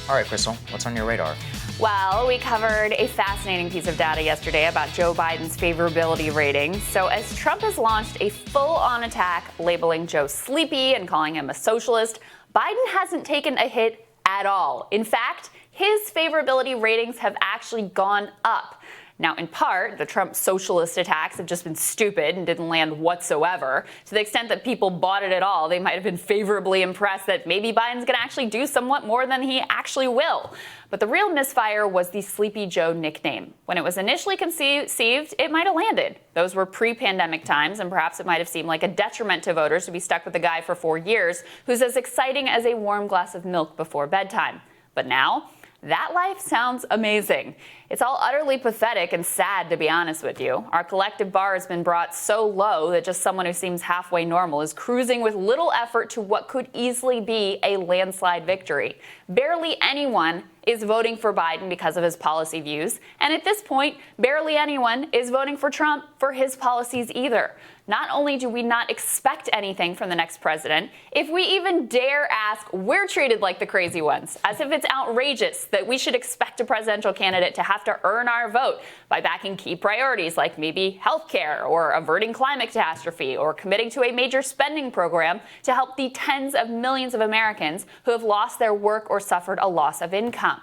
All right, Krystal, what's on your radar? Well, we covered a fascinating piece of data yesterday about Joe Biden's favorability ratings. So as Trump has launched a full-on attack labeling Joe sleepy and calling him a socialist, Biden hasn't taken a hit at all. In fact, his favorability ratings have actually gone up. Now, in part, the Trump socialist attacks have just been stupid and didn't land whatsoever. To the extent that people bought it at all, they might have been favorably impressed that maybe Biden's going to actually do somewhat more than he actually will. But the real misfire was the Sleepy Joe nickname. When it was initially conceived, it might have landed. Those were pre-pandemic times, and perhaps it might have seemed like a detriment to voters to be stuck with a guy for 4 years who's as exciting as a warm glass of milk before bedtime. But now, that life sounds amazing. It's all utterly pathetic and sad, to be honest with you. Our collective bar has been brought so low that just someone who seems halfway normal is cruising with little effort to what could easily be a landslide victory. Barely anyone is voting for Biden because of his policy views. And at this point, barely anyone is voting for Trump for his policies either. Not only do we not expect anything from the next president, if we even dare ask, we're treated like the crazy ones, as if it's outrageous that we should expect a presidential candidate to have to earn our vote by backing key priorities like maybe health care or averting climate catastrophe or committing to a major spending program to help the tens of millions of Americans who have lost their work or suffered a loss of income.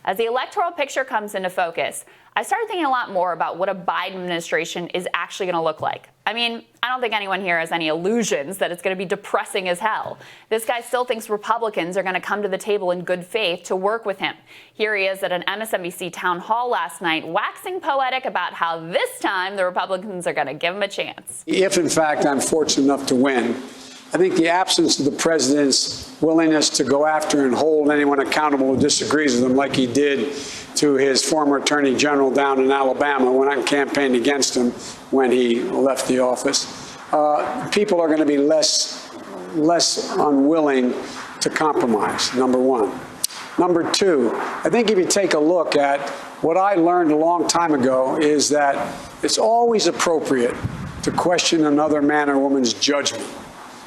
As the electoral picture comes into focus, I started thinking a lot more about what a Biden administration is actually going to look like. I mean, I don't think anyone here has any illusions that it's going to be depressing as hell. This guy still thinks Republicans are going to come to the table in good faith to work with him. Here he is at an MSNBC town hall last night, waxing poetic about how this time the Republicans are going to give him a chance. If, in fact, I'm fortunate enough to win, I think the absence of the president's willingness to go after and hold anyone accountable who disagrees with him, like he did to his former attorney general down in Alabama when I campaigned against him when he left the office, people are going to be less unwilling to compromise, number one. Number two, I think if you take a look at what I learned a long time ago is that it's always appropriate to question another man or woman's judgment.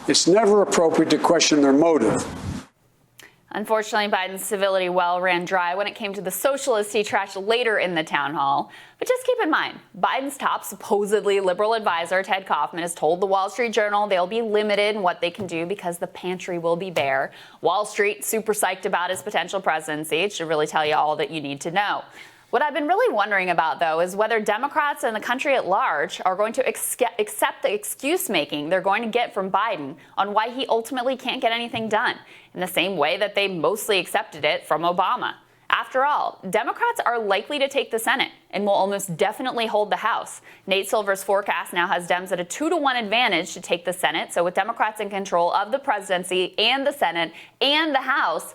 It's never appropriate to question their motive. Unfortunately, Biden's civility well ran dry when it came to the socialists he trashed later in the town hall. But just keep in mind, Biden's top supposedly liberal advisor, Ted Kaufman, has told the Wall Street Journal they'll be limited in what they can do because the pantry will be bare. Wall Street super psyched about his potential presidency. It should really tell you all that you need to know. What I've been really wondering about, though, is whether Democrats and the country at large are going to accept the excuse-making they're going to get from Biden on why he ultimately can't get anything done, in the same way that they mostly accepted it from Obama. After all, Democrats are likely to take the Senate and will almost definitely hold the House. Nate Silver's forecast now has Dems at a 2-to-1 advantage to take the Senate. So with Democrats in control of the presidency and the Senate and the House,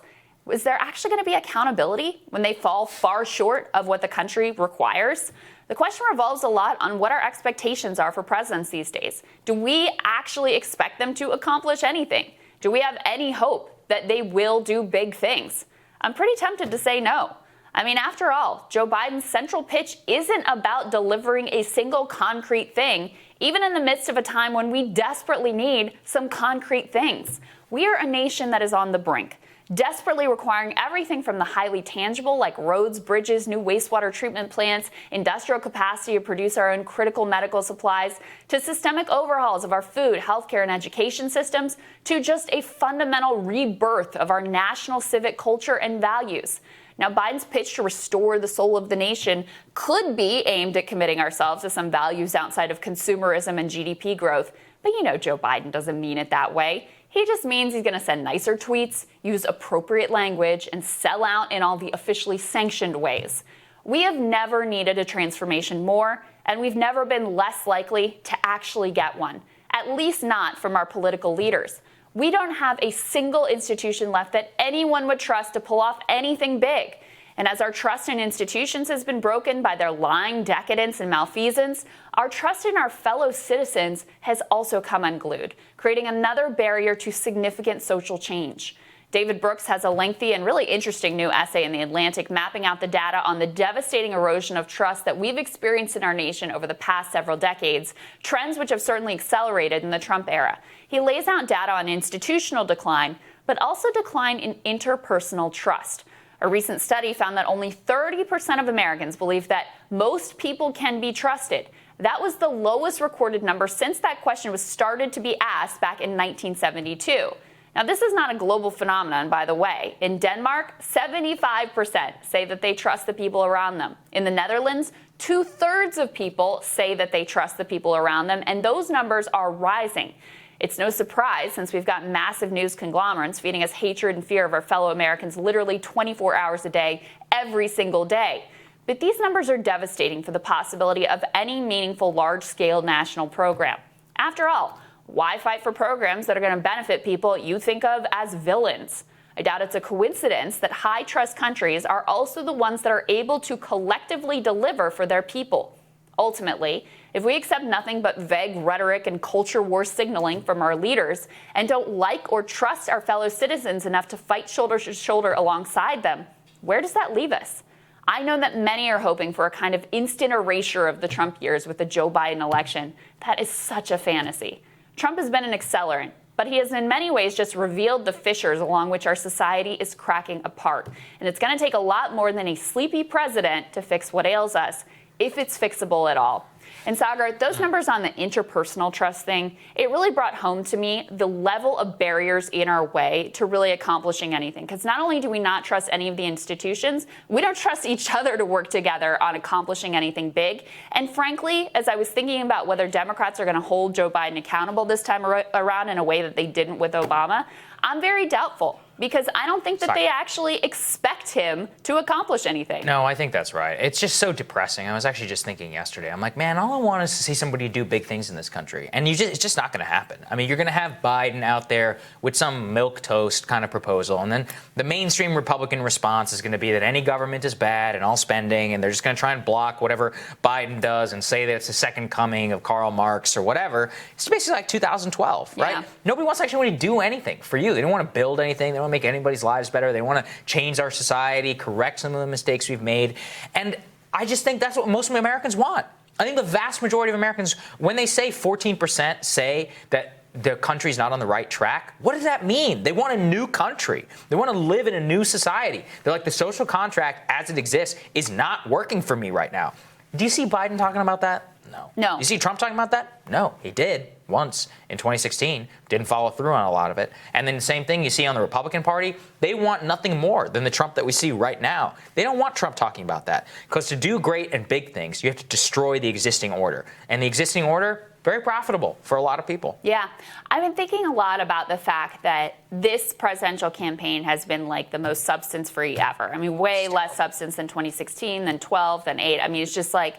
is there actually going to be accountability when they fall far short of what the country requires? The question revolves a lot on what our expectations are for presidents these days. Do we actually expect them to accomplish anything? Do we have any hope that they will do big things? I'm pretty tempted to say no. I mean, after all, Joe Biden's central pitch isn't about delivering a single concrete thing, even in the midst of a time when we desperately need some concrete things. We are a nation that is on the brink, desperately requiring everything from the highly tangible, like roads, bridges, new wastewater treatment plants, industrial capacity to produce our own critical medical supplies, to systemic overhauls of our food, healthcare, and education systems, to just a fundamental rebirth of our national civic culture and values. Now, Biden's pitch to restore the soul of the nation could be aimed at committing ourselves to some values outside of consumerism and GDP growth. But you know Joe Biden doesn't mean it that way. He just means he's going to send nicer tweets, use appropriate language, and sell out in all the officially sanctioned ways. We have never needed a transformation more, and we've never been less likely to actually get one, at least not from our political leaders. We don't have a single institution left that anyone would trust to pull off anything big. And as our trust in institutions has been broken by their lying, decadence, and malfeasance, our trust in our fellow citizens has also come unglued, creating another barrier to significant social change. David Brooks has a lengthy and really interesting new essay in The Atlantic mapping out the data on the devastating erosion of trust that we've experienced in our nation over the past several decades, trends which have certainly accelerated in the Trump era. He lays out data on institutional decline, but also decline in interpersonal trust. A recent study found that only 30% of Americans believe that most people can be trusted. That was the lowest recorded number since that question was started to be asked back in 1972. Now, this is not a global phenomenon, by the way. In Denmark, 75% say that they trust the people around them. In the Netherlands, 2/3 of people say that they trust the people around them, and those numbers are rising. It's no surprise, since we've got massive news conglomerates feeding us hatred and fear of our fellow Americans literally 24 hours a day, every single day. But these numbers are devastating for the possibility of any meaningful large-scale national program. After all, why fight for programs that are going to benefit people you think of as villains? I doubt it's a coincidence that high-trust countries are also the ones that are able to collectively deliver for their people. Ultimately, if we accept nothing but vague rhetoric and culture war signaling from our leaders and don't like or trust our fellow citizens enough to fight shoulder to shoulder alongside them, where does that leave us? I know that many are hoping for a kind of instant erasure of the Trump years with the Joe Biden election. That is such a fantasy. Trump has been an accelerant, but he has in many ways just revealed the fissures along which our society is cracking apart. And it's going to take a lot more than a sleepy president to fix what ails us, if it's fixable at all. And Sagar, those numbers on the interpersonal trust thing, it really brought home to me the level of barriers in our way to really accomplishing anything. Because not only do we not trust any of the institutions, we don't trust each other to work together on accomplishing anything big. And frankly, as I was thinking about whether Democrats are going to hold Joe Biden accountable this time around in a way that they didn't with Obama, I'm very doubtful. Because I don't think that they actually expect him to accomplish anything. No, I think that's right. It's just so depressing. I was actually just thinking yesterday. I'm like, man, all I want is to see somebody do big things in this country. And it's just not going to happen. I mean, you're going to have Biden out there with some milquetoast kind of proposal. And then the mainstream Republican response is going to be that any government is bad and all spending. And they're just going to try and block whatever Biden does and say that it's the second coming of Karl Marx or whatever. It's basically like 2012, right? Yeah. Nobody wants to actually do anything for you. They don't want to build anything. They don't want to make anybody's lives better. They want to change our society, correct some of the mistakes we've made. And I just think that's what most Americans want. I think the vast majority of Americans, when they say 14% say that the country's not on the right track, what does that mean? They want a new country. They want to live in a new society. They're like, the social contract as it exists is not working for me right now. Do you see Biden talking about that? No. You see Trump talking about that? No, he did once in 2016. Didn't follow through on a lot of it. And then the same thing you see on the Republican Party. They want nothing more than the Trump that we see right now. They don't want Trump talking about that. Because to do great and big things, you have to destroy the existing order. And the existing order, very profitable for a lot of people. Yeah. I've been thinking a lot about the fact that this presidential campaign has been like the most substance-free ever. I mean, way less substance than 2016, than 12, than 8. I mean, it's just like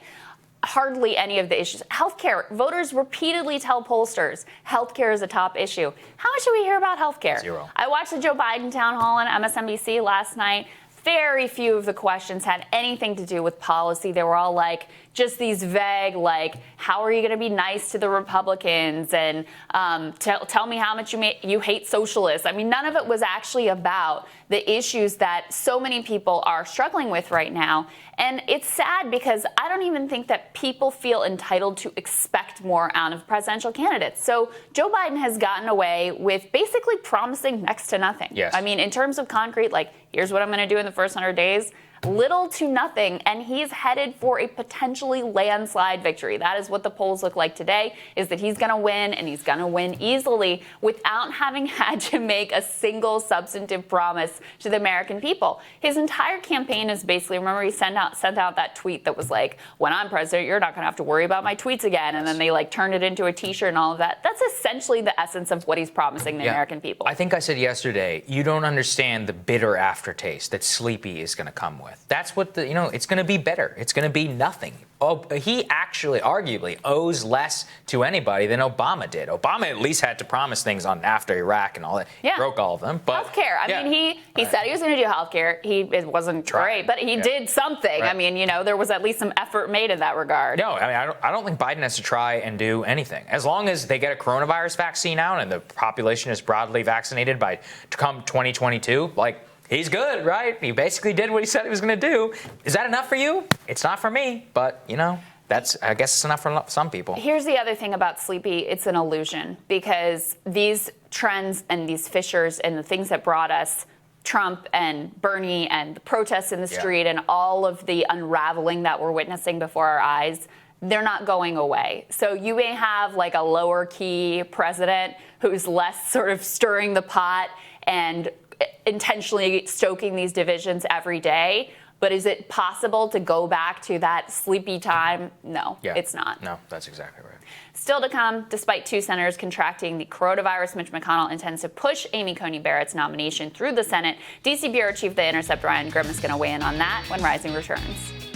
hardly any of the issues. Healthcare. Voters repeatedly tell pollsters healthcare is a top issue. How much do we hear about healthcare? Zero. I watched the Joe Biden town hall on MSNBC last night. Very few of the questions had anything to do with policy. They were all like just these vague, like, how are you going to be nice to the Republicans? And tell me how much you hate socialists. I mean, none of it was actually about the issues that so many people are struggling with right now. And it's sad because I don't even think that people feel entitled to expect more out of presidential candidates. So Joe Biden has gotten away with basically promising next to nothing. Yes. I mean, in terms of concrete, like, here's what I'm going to do in the first 100 days. Little to nothing, and he's headed for a potentially landslide victory. That is what the polls look like today, is that he's going to win, and he's going to win easily without having had to make a single substantive promise to the American people. His entire campaign is basically, remember, he sent out that tweet that was like, when I'm president, you're not going to have to worry about my tweets again, and then they like turned it into a t-shirt and all of that. That's essentially the essence of what he's promising the American people. I think I said yesterday, you don't understand the bitter aftertaste that Sleepy is going to come with. That's what it's going to be bitter. It's going to be nothing. Oh, he actually arguably owes less to anybody than Obama did. Obama at least had to promise things on after Iraq and all that. Yeah. He broke all of them. But healthcare. I mean, he said he was going to do healthcare. It wasn't great, but he did something. Right. I mean, there was at least some effort made in that regard. No, I mean, I don't think Biden has to try and do anything. As long as they get a coronavirus vaccine out and the population is broadly vaccinated by come 2022, like, he's good, right? He basically did what he said he was going to do. Is that enough for you? It's not for me, but, I guess it's enough for some people. Here's the other thing about Sleepy. It's an illusion, because these trends and these fissures and the things that brought us Trump and Bernie and the protests in the street and all of the unraveling that we're witnessing before our eyes, they're not going away. So you may have like a lower key president who's less sort of stirring the pot and intentionally stoking these divisions every day. But is it possible to go back to that sleepy time? No, it's not. No, that's exactly right. Still to come, despite 2 senators contracting the coronavirus, Mitch McConnell intends to push Amy Coney Barrett's nomination through the Senate. D.C. Bureau Chief The Intercept Ryan Grimm is going to weigh in on that when Rising returns.